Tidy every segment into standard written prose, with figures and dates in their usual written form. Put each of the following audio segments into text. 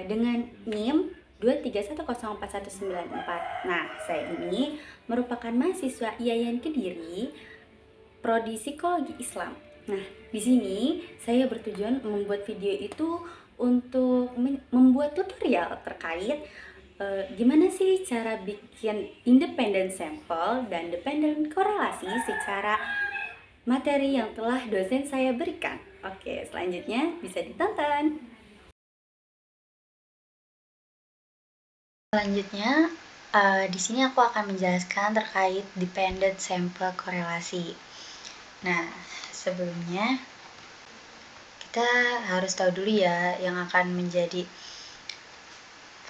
dengan NIM 231041194. Nah, saya ini merupakan mahasiswa IAIN Kediri, Prodi Psikologi Islam. Nah, di sini saya bertujuan membuat video itu untuk membuat tutorial terkait gimana sih cara bikin independent sample dan dependent korelasi secara materi yang telah dosen saya berikan. Oke, selanjutnya bisa ditonton. Selanjutnya, di sini aku akan menjelaskan terkait dependent sample korelasi. Nah, sebelumnya kita harus tahu dulu ya yang akan menjadi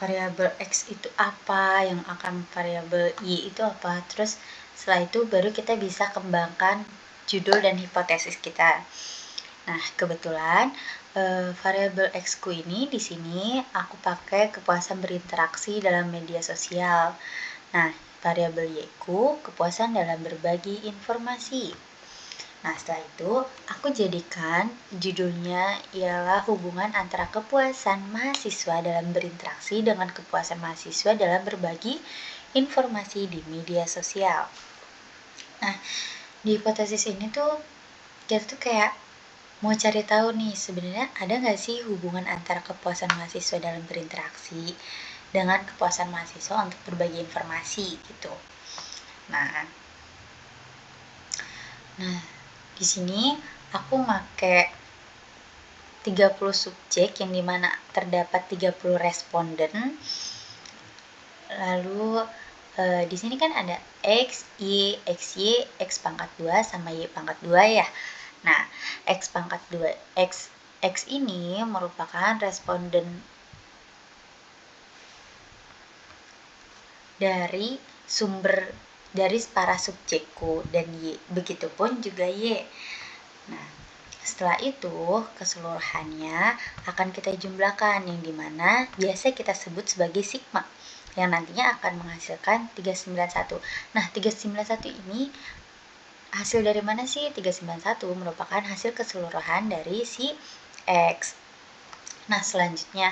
variabel X itu apa, yang akan variabel Y itu apa. Terus setelah itu baru kita bisa kembangkan judul dan hipotesis kita. Nah, kebetulan variabel X ku ini di sini aku pakai kepuasan berinteraksi dalam media sosial. Nah, variabel Y ku kepuasan dalam berbagi informasi. Nah, setelah itu aku jadikan judulnya ialah hubungan antara kepuasan mahasiswa dalam berinteraksi dengan kepuasan mahasiswa dalam berbagi informasi di media sosial. Nah, di hipotesis ini tuh kita tuh kayak mau cari tahu nih sebenarnya ada nggak sih hubungan antara kepuasan mahasiswa dalam berinteraksi dengan kepuasan mahasiswa untuk berbagi informasi gitu. Nah di sini aku pakai 30 subjek yang dimana terdapat 30 responden. Lalu di sini kan ada X, Y, XY, X pangkat 2 sama Y pangkat 2 ya. Nah, X pangkat 2, X ini merupakan responden dari sumber dari para subjekku dan Y. Begitupun juga Y. Nah, setelah itu keseluruhannya akan kita jumlahkan yang dimana biasa kita sebut sebagai sigma yang nantinya akan menghasilkan 391. Nah, 391 ini hasil dari mana sih? 391 merupakan hasil keseluruhan dari si X. Nah, selanjutnya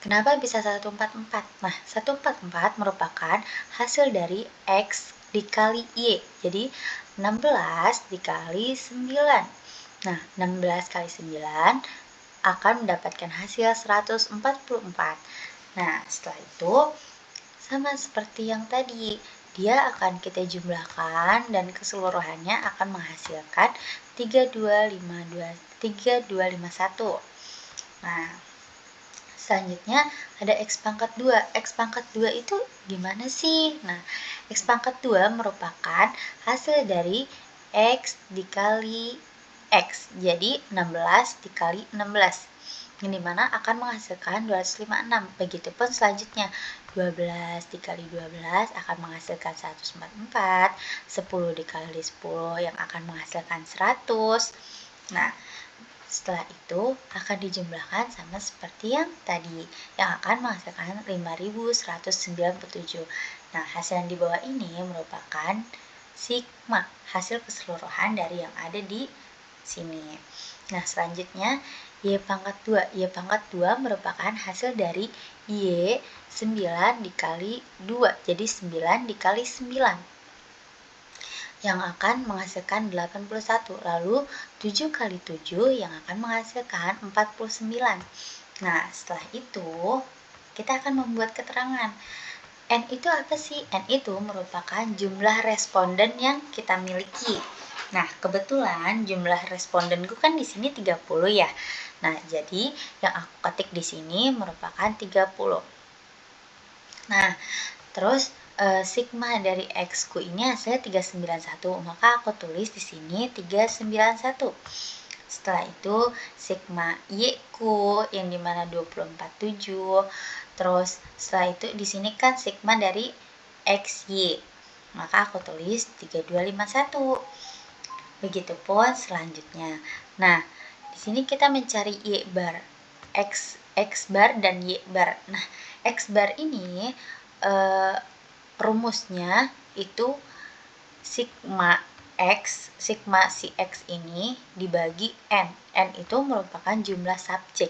kenapa bisa 144? Nah, 144 merupakan hasil dari X dikali Y. Jadi, 16 dikali 9. Nah, 16 kali 9 akan mendapatkan hasil 144. Nah, setelah itu sama seperti yang tadi, dia akan kita jumlahkan dan keseluruhannya akan menghasilkan 3251. Nah, selanjutnya ada X pangkat 2. X pangkat 2 itu gimana sih? Nah, X pangkat 2 merupakan hasil dari X dikali X. Jadi 16 dikali 16. Yang dimana akan menghasilkan 256. Begitupun selanjutnya 12 dikali 12 akan menghasilkan 144. 10 dikali 10 yang akan menghasilkan 100. Nah, setelah itu akan dijumlahkan sama seperti yang tadi yang akan menghasilkan 5197. Nah, hasil yang di bawah ini merupakan sigma, hasil keseluruhan dari yang ada di sini. Nah, selanjutnya Y pangkat 2. Y pangkat 2 merupakan hasil dari Y 9 dikali 2. Jadi 9 dikali 9 yang akan menghasilkan 81. Lalu 7 kali 7 yang akan menghasilkan 49. Nah, setelah itu kita akan membuat keterangan. N itu apa sih? N itu merupakan jumlah responden yang kita miliki. Nah, kebetulan jumlah respondenku kan di sini 30 ya. Nah, jadi yang aku ketik di sini merupakan 30. Nah, terus sigma dari X ku ini hasilnya 391, maka aku tulis di sini 391. Setelah itu sigma Y ku yang dimana 247. Terus setelah itu di sini kan sigma dari XY, maka aku tulis 3251. Begitupun selanjutnya. Nah, di sini kita mencari Y bar, X bar dan Y bar. Nah, X bar ini rumusnya itu sigma X, sigma si X ini dibagi N. N itu merupakan jumlah subjek.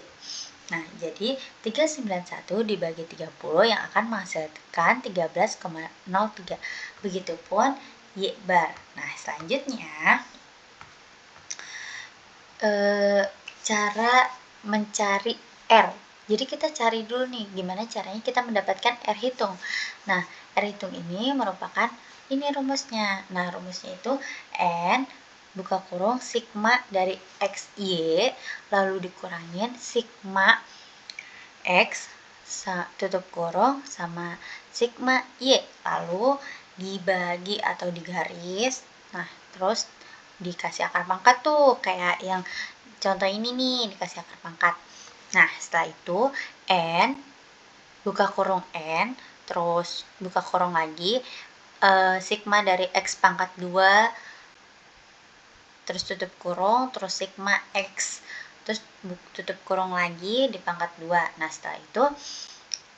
Nah, jadi 391 dibagi 30 yang akan menghasilkan 13,03. Begitupun Y bar. Nah, selanjutnya cara mencari R. Jadi kita cari dulu nih gimana caranya kita mendapatkan R hitung. Nah, R hitung ini merupakan ini rumusnya. Nah, rumusnya itu N buka kurung sigma dari XY lalu dikurangin sigma X tutup kurung sama sigma Y lalu dibagi atau digaris. Nah, terus dikasih akar pangkat tuh kayak yang contoh ini nih, dikasih akar pangkat. Nah, setelah itu N buka kurung N terus buka kurung lagi sigma dari X pangkat 2 terus tutup kurung terus sigma X terus tutup kurung lagi di pangkat 2. Nah, setelah itu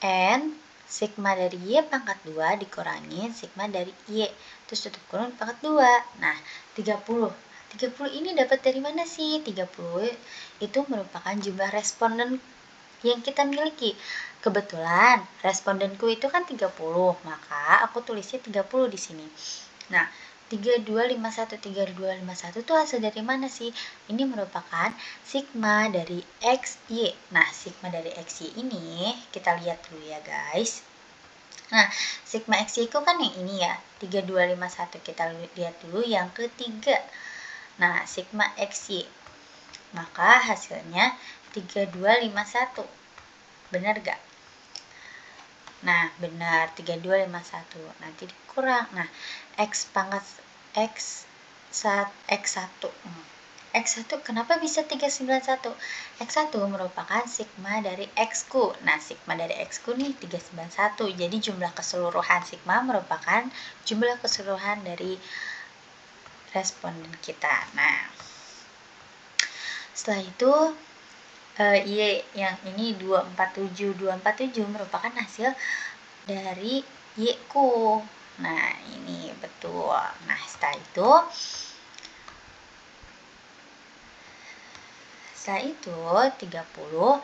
N sigma dari Y pangkat 2 dikurangi sigma dari Y terus tutup kurung di pangkat 2. Nah, 30 ini dapat dari mana sih? 30 itu merupakan jumlah responden yang kita miliki. Kebetulan respondenku itu kan 30, maka aku tulisnya 30 di sini. Nah, 3251 itu hasil dari mana sih? Ini merupakan sigma dari XY. Nah, sigma dari XY ini kita lihat dulu ya guys. Nah, sigma XY itu kan yang ini ya, 3251. Kita lihat dulu yang ketiga. Nah, sigma XY. Maka hasilnya 3251. Benar gak? Nah, benar 3251. Nanti dikurang. Nah, X pangkat X1. X1 kenapa bisa 391? X1 merupakan sigma dari X ku. Nah, sigma dari X ku nih 391. Jadi jumlah keseluruhan sigma merupakan jumlah keseluruhan dari responden kita. Nah, setelah itu Y yang ini 247 merupakan hasil dari Y ku. Nah, ini betul. Nah, setelah itu Setelah itu 30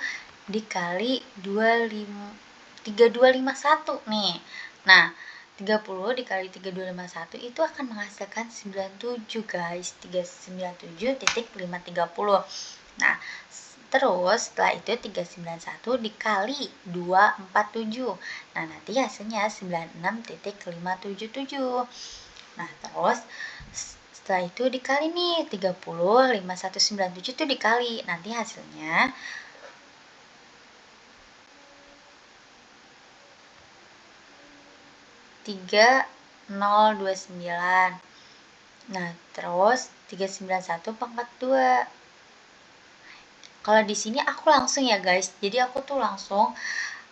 dikali 3251 nih. Nah, 30 dikali 3251 itu akan menghasilkan 97 guys. 397.530. Nah, terus setelah itu 391 dikali 247. Nah, nanti hasilnya 96.577. Nah, terus setelah itu dikali nih 30, 5197 itu dikali. Nanti hasilnya 3029. Nah, terus 391 pangkat 2. Kalau di sini aku langsung ya guys. Jadi aku tuh langsung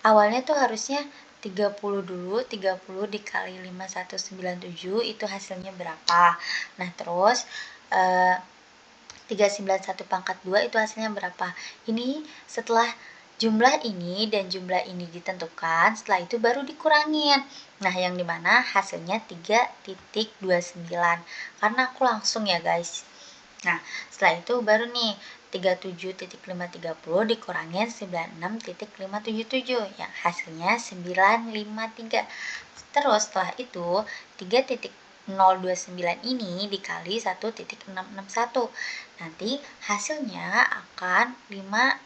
awalnya tuh harusnya 30 dulu, 30 dikali 5197 itu hasilnya berapa. Nah, terus 391 pangkat 2 itu hasilnya berapa. Ini setelah jumlah ini dan jumlah ini ditentukan, setelah itu baru dikurangin. Nah, yang dimana hasilnya 3.29. Karena aku langsung ya guys. Nah, setelah itu baru nih 37.530 dikurangin 96.577 yang hasilnya 953. Terus setelah itu 3.029 ini dikali 1.661. Nanti hasilnya akan 5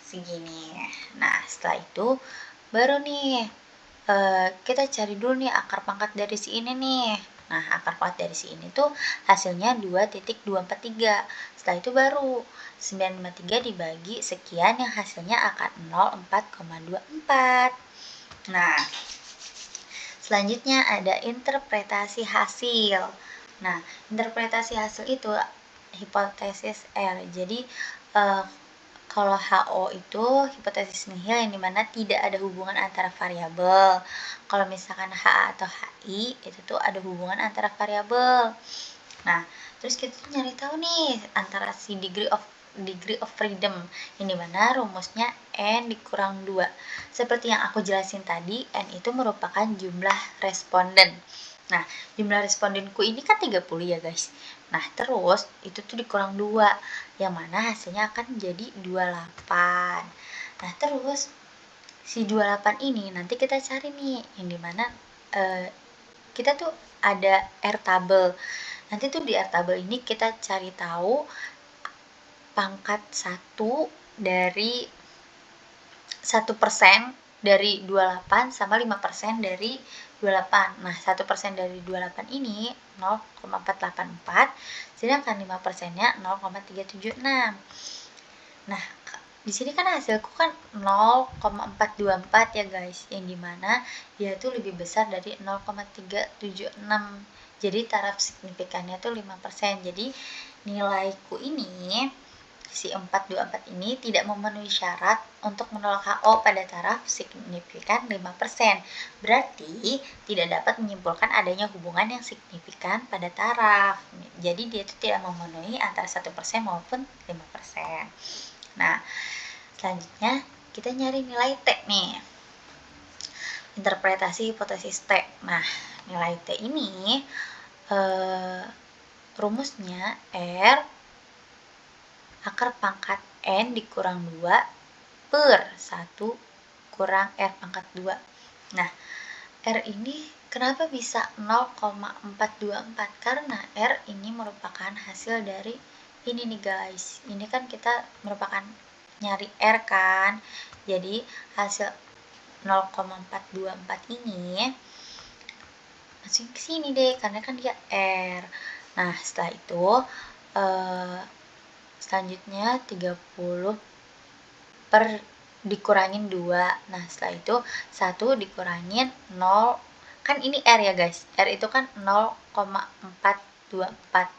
segini. Nah, setelah itu baru nih kita cari dulu nih akar pangkat dari si ini nih. Nah, akar pangkat dari si ini tuh hasilnya 2.243. Setelah itu baru 953 dibagi sekian yang hasilnya akan 04,24. Nah, selanjutnya ada interpretasi hasil. Nah, interpretasi hasil itu hipotesis R. Jadi kalau HO itu hipotesis nihil yang dimana tidak ada hubungan antara variabel. Kalau misalkan HA atau HI itu tuh ada hubungan antara variabel. Nah, terus kita tuh nyari tahu nih antara si degree of freedom yang dimana rumusnya N dikurang 2. Seperti yang aku jelasin tadi, N itu merupakan jumlah responden. Nah, jumlah respondenku ini kan 30 ya guys. Nah, terus itu tuh dikurang 2, yang mana hasilnya akan jadi 28. Nah, terus si 28 ini nanti kita cari nih, yang dimana kita tuh ada R tabel. Nanti tuh di R tabel ini kita cari tahu pangkat 1 dari 1% dari 28 sama 5% dari 28. Nah, 1% dari 28 ini 0,484, sedangkan 5%-nya 0,376. Nah, di sini kan hasilku kan 0,424 ya guys, yang dimana dia tuh lebih besar dari 0,376. Jadi taraf signifikannya tuh 5%. Jadi nilaiku ini, si 424 ini tidak memenuhi syarat untuk menolak HO pada taraf signifikan 5%. Berarti tidak dapat menyimpulkan adanya hubungan yang signifikan pada taraf. Jadi dia itu tidak memenuhi antara 1% maupun 5%. Nah, selanjutnya kita nyari nilai T nih. Interpretasi hipotesis T. Nah, nilai T ini rumusnya R akar pangkat N dikurang 2 per 1 kurang R pangkat 2. Nah, R ini kenapa bisa 0,424? Karena R ini merupakan hasil dari ini nih guys. Ini kan kita merupakan nyari R kan. Jadi hasil 0,424 ini masukin ke sini deh, karena kan dia R. Nah, setelah itu selanjutnya 30 per dikurangin 2. Nah, setelah itu 1 dikurangin 0. Kan ini R ya guys. R itu kan 0,424.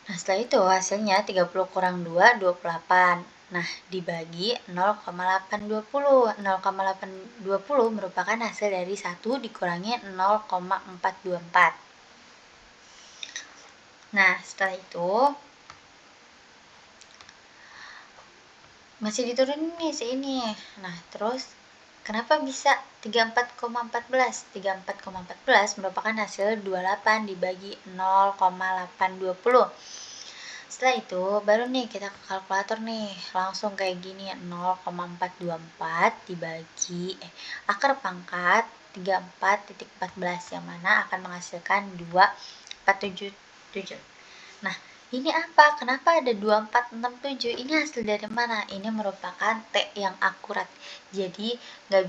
Nah, setelah itu hasilnya 30 kurang 2, 28. Nah, dibagi 0,820. 0,820 merupakan hasil dari 1 dikurangi 0,424. Nah, setelah itu masih diturunin nih si ini. Nah, terus kenapa bisa 34,14? 34,14 merupakan hasil 28 dibagi 0,820. Setelah itu baru nih kita ke kalkulator nih, langsung kayak gini, 0,424 dibagi akar pangkat 34.14, yang mana akan menghasilkan 2477. Nah, ini apa? Kenapa ada 2467? Ini hasil dari mana? Ini merupakan T yang akurat. Jadi nggak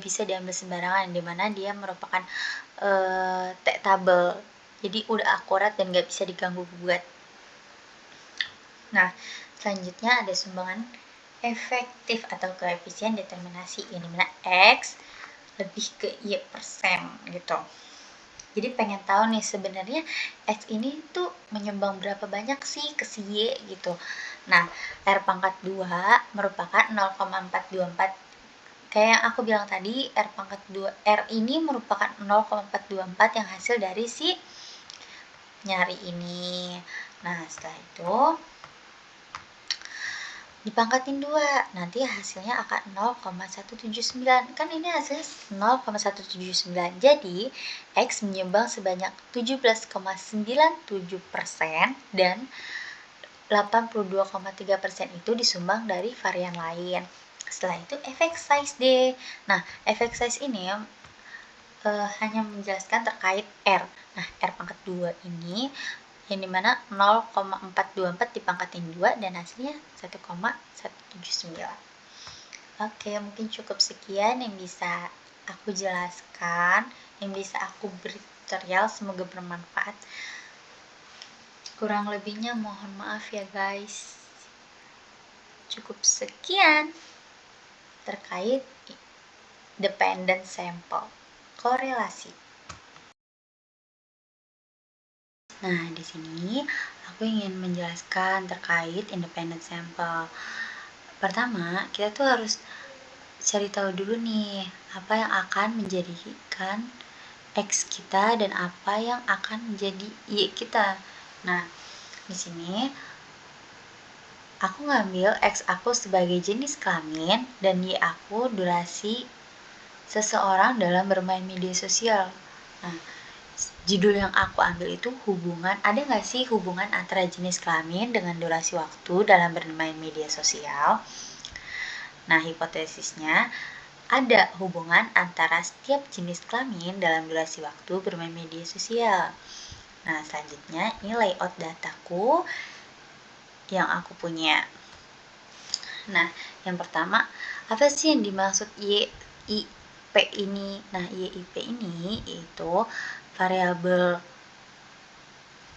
bisa diambil sembarangan, dimana dia merupakan T tabel. Jadi udah akurat dan nggak bisa diganggu gugat. Nah, selanjutnya ada sumbangan efektif atau koefisien determinasi, ini mana X lebih ke Y persen gitu. Jadi pengen tahu nih sebenarnya X ini tuh menyumbang berapa banyak sih ke si Y gitu. Nah, R pangkat 2 merupakan 0,424. Kayak yang aku bilang tadi, R pangkat 2 R ini merupakan 0,424 yang hasil dari si nyari ini. Nah, setelah itu dipangkatin 2, nanti hasilnya akan 0,179. Kan ini hasilnya 0,179. Jadi X menyumbang sebanyak 17,97% dan 82,3% itu disumbang dari varian lain. Setelah itu effect size deh. Nah, effect size ini hanya menjelaskan terkait R. Nah, R pangkat 2 ini yang dimana 0,424 dipangkatin 2 dan hasilnya 1,179. Oke, mungkin cukup sekian yang bisa aku jelaskan, yang bisa aku beri tutorial, semoga bermanfaat. Kurang lebihnya mohon maaf ya guys. Cukup sekian terkait dependent sample, korelasi. Nah, di sini aku ingin menjelaskan terkait independent sample. Pertama, kita tuh harus cari tahu dulu nih, apa yang akan menjadikan X kita dan apa yang akan menjadi Y kita. Nah, di sini aku ngambil X aku sebagai jenis kelamin dan Y aku durasi seseorang dalam bermain media sosial. Nah, judul yang aku ambil itu ada nggak sih hubungan antara jenis kelamin dengan durasi waktu dalam bermain media sosial? Nah, hipotesisnya ada hubungan antara setiap jenis kelamin dalam durasi waktu bermain media sosial. Nah, selanjutnya ini layout dataku yang aku punya. Nah, yang pertama, apa sih yang dimaksud YIP ini? Nah, YIP ini itu variabel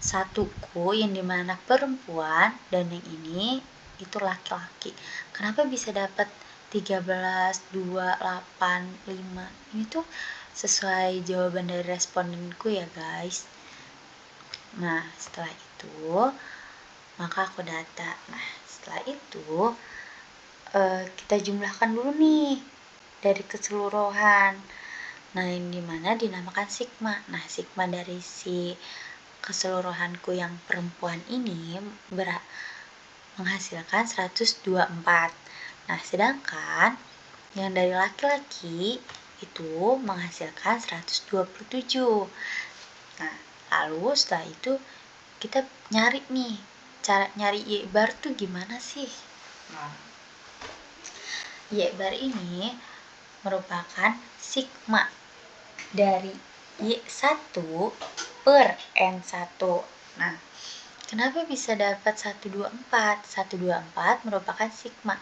satuku yang dimana perempuan dan yang ini itu laki-laki. Kenapa bisa dapat 13, 2, 8, 5? Ini tuh sesuai jawaban dari respondenku ya guys. Nah, setelah itu maka aku data. Nah, setelah itu kita jumlahkan dulu nih dari keseluruhan. Nah, yang dimana dinamakan sigma. Nah, sigma dari si keseluruhanku yang perempuan ini menghasilkan 124. Nah, sedangkan yang dari laki-laki itu menghasilkan 127. Nah, lalu setelah itu kita nyari nih, cara nyari Y bar tuh gimana sih? Nah, Y bar ini merupakan sigma dari Y1 per N1. Nah, kenapa bisa dapat 124? 124 merupakan sigma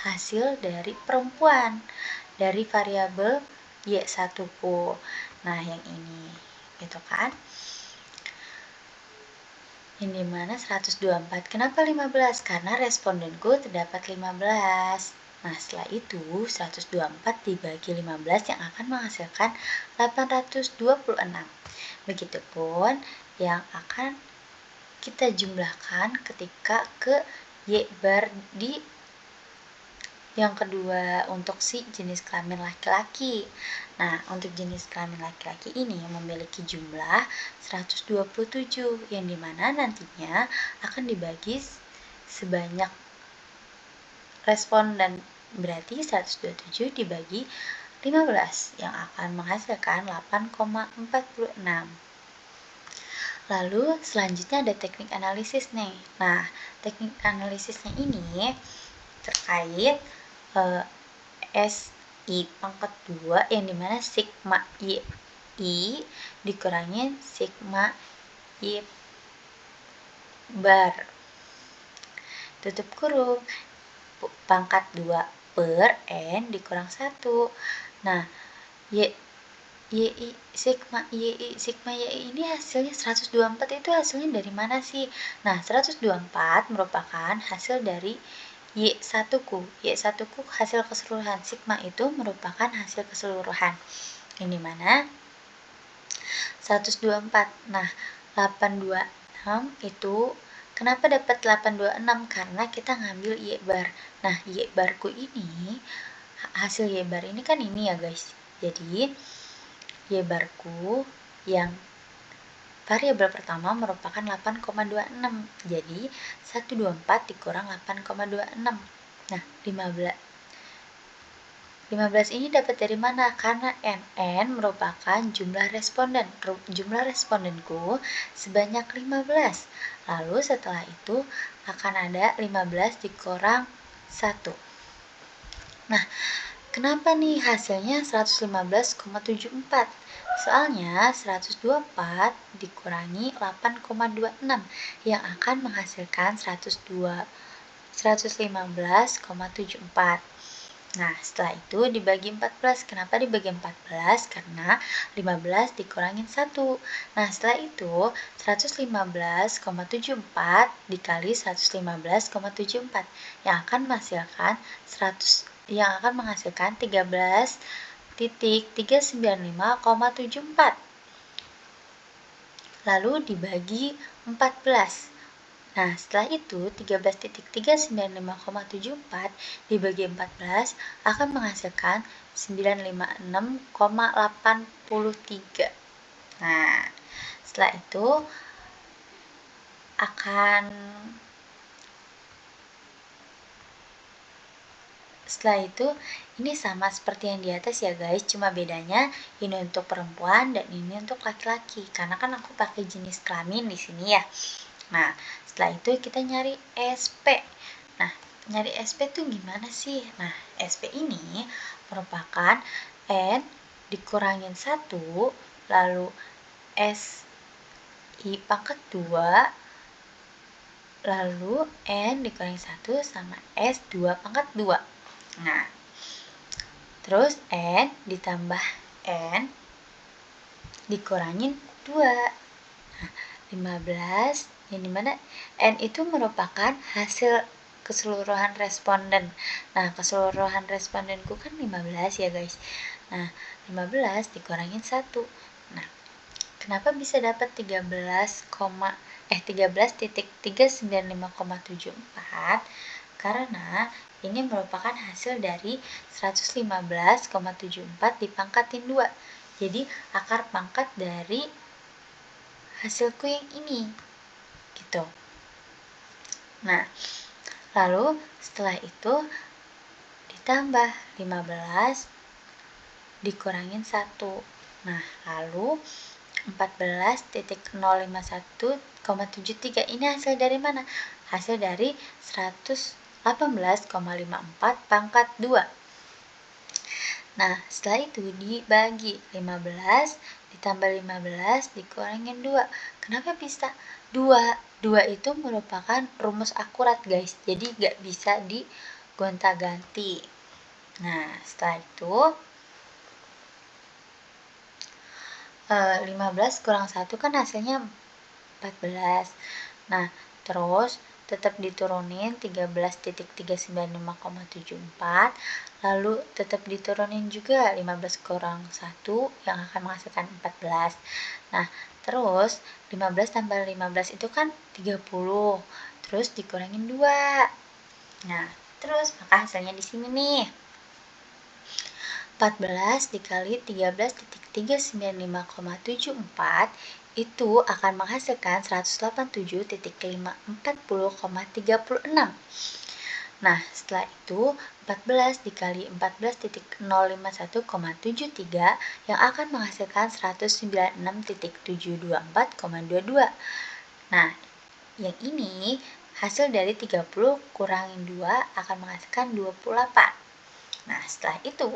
hasil dari perempuan dari variabel Y1 ku. Nah, yang ini gitu kan. Yang dimana 124. Kenapa 15? Karena respondenku terdapat 15. Nah, setelah itu 124 dibagi 15 yang akan menghasilkan 826. Begitupun yang akan kita jumlahkan ketika ke Y bar di yang kedua untuk si jenis kelamin laki-laki. Nah, untuk jenis kelamin laki-laki ini memiliki jumlah 127 yang dimana nantinya akan dibagi sebanyak responden, berarti 127 dibagi 15 yang akan menghasilkan 8,46. Lalu selanjutnya ada teknik analisis nih. Nah, teknik analisisnya ini terkait SI pangkat 2 yang dimana sigma YI dikurangi sigma Y bar tutup kurung pangkat 2 per N dikurang 1. Nah, sigma YI ini hasilnya 124 itu hasilnya dari mana sih? Nah, 124 merupakan hasil dari Y1 ku hasil keseluruhan. Sigma itu merupakan hasil keseluruhan. Yang dimana 124. Nah, 826 itu kenapa dapat 826? Karena kita ngambil Y bar. Nah, Y barku ini hasil Y bar ini kan ini ya guys. Jadi Y barku yang variabel pertama merupakan 8,26. Jadi 124 dikurang 8,26. Nah, 15 ini dapat dari mana? Karena NN merupakan jumlah responden. Jumlah respondenku sebanyak 15. Lalu setelah itu akan ada 15 dikurang 1. Nah, kenapa nih hasilnya 115,74? Soalnya 124 dikurangi 8,26 yang akan menghasilkan 115,74. Nah, setelah itu dibagi 14. Kenapa dibagi 14? Karena 15 dikurangin 1. Nah, setelah itu 115,74 dikali 115,74 yang akan menghasilkan 13.395,74. Lalu dibagi 14. Nah, setelah itu 13.395,74 dibagi 14 akan menghasilkan 956,83. Nah, setelah itu akan setelah itu ini sama seperti yang di atas ya guys, cuma bedanya ini untuk perempuan dan ini untuk laki-laki, karena kan aku pakai jenis kelamin di sini ya. Nah, setelah itu kita nyari SP. Nah, nyari SP tuh gimana sih? Nah, SP ini merupakan N dikurangin 1, lalu SI pangkat 2, lalu N dikurangin 1 sama S2 pangkat 2. Nah, terus N ditambah N dikurangin 2. Nah, 15, yang dimana N itu merupakan hasil keseluruhan responden. Nah, keseluruhan respondenku kan 15 ya guys. Nah, 15 dikurangin 1. Nah, kenapa bisa dapat 13,395,74? Karena ini merupakan hasil dari 115,74 dipangkatin 2. Jadi akar pangkat dari hasilku yang ini gitu. Nah, lalu setelah itu ditambah 15 dikurangin 1. Nah, lalu 14.051,73 ini hasil dari mana? Hasil dari 118,54 pangkat 2. Nah, setelah itu dibagi 15 ditambah 15 dikurangin 2. Kenapa bisa 2? 2 itu merupakan rumus akurat guys, jadi gak bisa digonta-ganti. Nah, setelah itu 15 kurang 1 kan hasilnya 14. Nah, terus tetap diturunin 13.395,74, lalu tetap diturunin juga 15 kurang 1 yang akan menghasilkan 14. Nah, terus 15 tambah 15 itu kan 30, terus dikurangin 2. Nah, terus maka hasilnya di sini nih. 14 dikali 13.395,74 itu akan menghasilkan 187.540,36. Nah, setelah itu 14 dikali 14.051,73 yang akan menghasilkan 196.724,22. Nah, yang ini hasil dari 30 kurangin 2 akan menghasilkan 28. Nah, setelah itu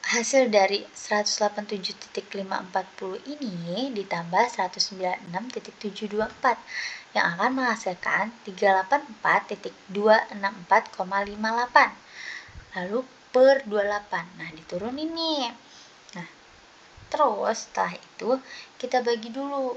hasil dari 187.540 ini ditambah 196.724 yang akan menghasilkan 384.264,58. Lalu per 28. Nah, diturunin nih. Nah, terus setelah itu kita bagi dulu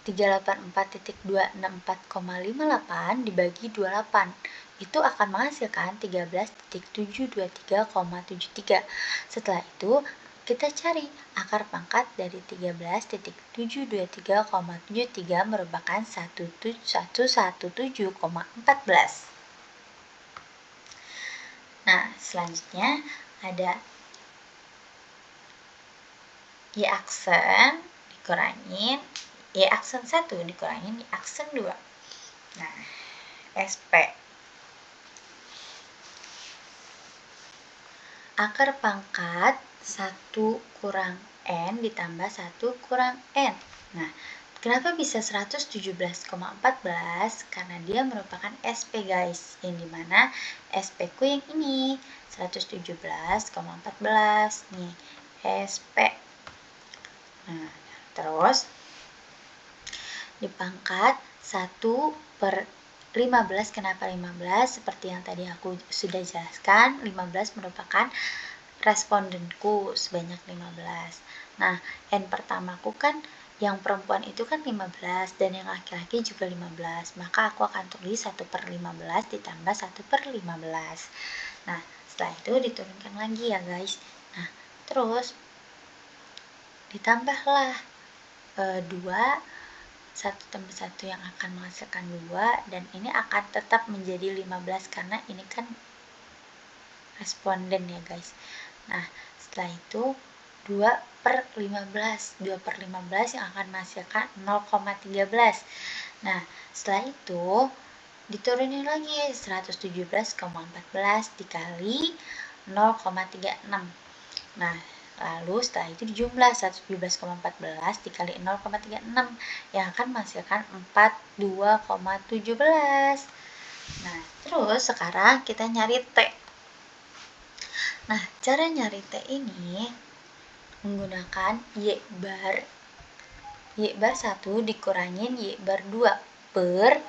384.264,58 dibagi 28. Itu akan menghasilkan 13.723,73. Setelah itu kita cari akar pangkat dari 13.723,73 merupakan 117,14. Nah, selanjutnya ada Y aksen dikurangin Y aksen 1 dikurangin Y aksen 2. Nah, SP akar pangkat 1 kurang N ditambah 1 kurang N. Nah, kenapa bisa 117,14? Karena dia merupakan SP guys, yang dimana SP ku yang ini 117,14 nih SP. Nah, terus dipangkat 1 per 15. Kenapa 15? Seperti yang tadi aku sudah jelaskan, 15 merupakan respondenku sebanyak 15. Nah, N pertamaku kan yang perempuan itu kan 15 dan yang laki-laki juga 15. Maka aku akan tulis 1 per 15 ditambah 1 per 15. Nah, setelah itu diturunkan lagi ya guys. Nah, terus ditambahlah 2, 1 tambah 1 yang akan menghasilkan 2, dan ini akan tetap menjadi 15 karena ini kan responden ya guys. Nah, setelah itu 2 per 15 yang akan menghasilkan 0,13. Nah, setelah itu diturunin lagi 117,14 dikali 0,36. Nah, lalu setelah itu dijumlah 117,14 dikali 0,36 yang akan menghasilkan 42,17. Nah, terus sekarang kita nyari T. Nah, cara nyari T ini menggunakan Y bar 1 dikurangin Y bar 2 per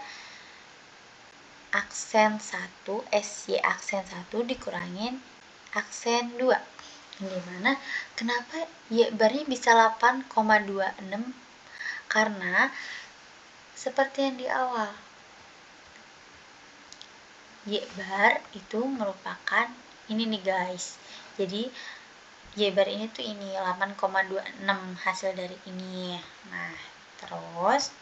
aksen 1 SY aksen 1 dikurangin aksen 2. Dimana kenapa Y barnya bisa 8,26? Karena seperti yang di awal, Y bar itu merupakan ini nih guys. Jadi Y bar ini tuh ini 8,26 hasil dari ini. Nah, terus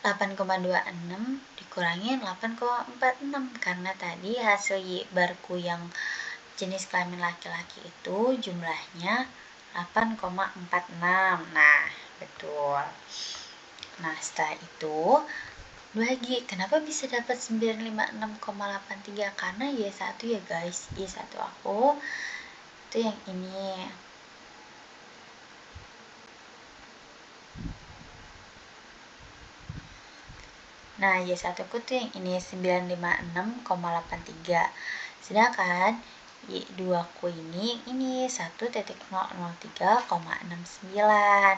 8,26 dikurangin 8,46 karena tadi hasil Y barku yang jenis kelamin laki-laki itu jumlahnya 8,46. Nah, betul. Nah, setelah itu bagi, kenapa bisa dapat 956,83? Karena Y1 ya guys, Y1 aku itu yang ini. Nah, Y1 ku tuh yang ini 956,83. Sedangkan Y2 ku ini 1.003,69.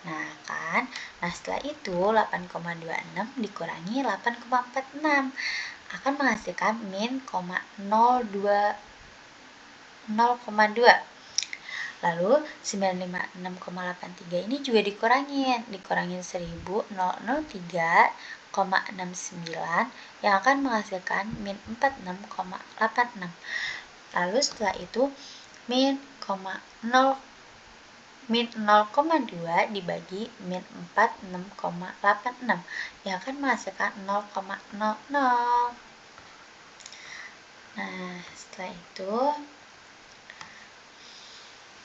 Nah, kan? Nah, setelah itu 8,26 dikurangi 8,46 akan menghasilkan min 0,2. Lalu 956,83 ini juga dikurangin 1003,69 yang akan menghasilkan min 46,86. Lalu setelah itu min 0,2 dibagi min 46,86 yang akan menghasilkan 0,00. Nah, setelah itu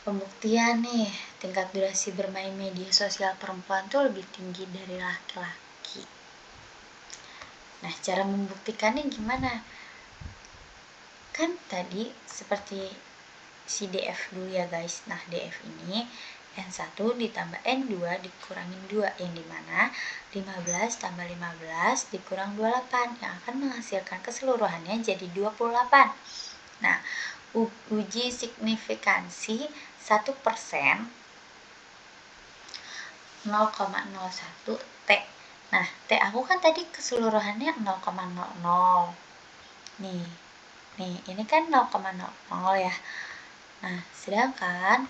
pembuktian nih, tingkat durasi bermain media sosial perempuan tuh lebih tinggi dari laki-laki. Nah, cara membuktikannya gimana? Kan tadi seperti si DF dulu ya guys. Nah, DF ini N1 ditambah N2 dikurangin 2 yang dimana 15 tambah 15 dikurang 28 yang akan menghasilkan keseluruhannya jadi 28. Nah, uji signifikansi 1% 0,01 T. Nah, T aku kan tadi keseluruhannya 0,00. Nih, ini kan 0,00 ya. Nah, sedangkan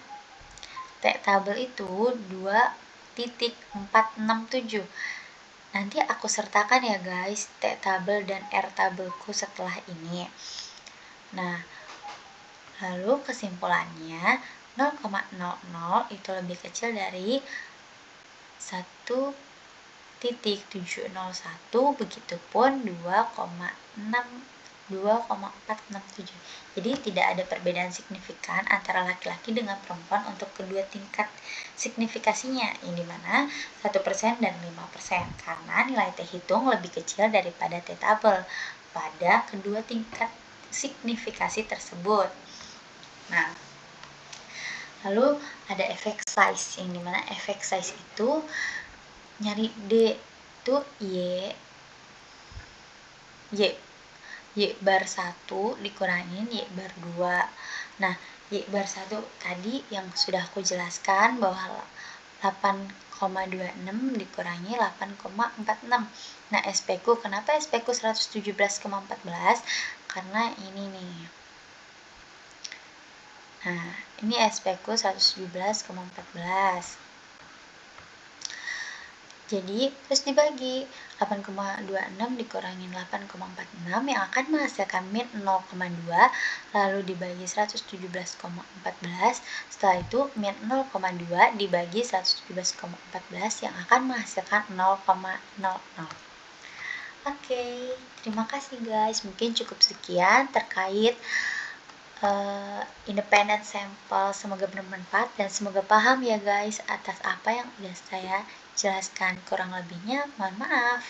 T tabel itu 2.467. Nanti aku sertakan ya guys, T tabel dan R tabelku setelah ini. Nah, lalu kesimpulannya 0,00 itu lebih kecil dari 1.701, begitupun 2,467. Jadi tidak ada perbedaan signifikan antara laki-laki dengan perempuan untuk kedua tingkat signifikasinya, yang dimana 1% dan 5%, karena nilai T hitung lebih kecil daripada T tabel pada kedua tingkat signifikasi tersebut. Nah, lalu ada efek size, yang dimana efek size itu nyari D itu Y bar 1 dikurangin Y bar 2. Nah, Y bar 1 tadi yang sudah aku jelaskan bahwa 8,26 dikurangi 8,46. Nah, SP ku, kenapa SP ku 117,14? Karena ini nih. Nah, ini SP ku 117,14. Jadi, terus dibagi 8,26 dikurangin 8,46 yang akan menghasilkan min 0,2, lalu dibagi 117,14. Setelah itu min 0,2 dibagi 117,14 yang akan menghasilkan 0,00. Oke, terima kasih guys. Mungkin cukup sekian terkait independent sample. Semoga bermanfaat dan semoga paham ya guys atas apa yang udah saya jelaskan. Kurang lebihnya mohon maaf.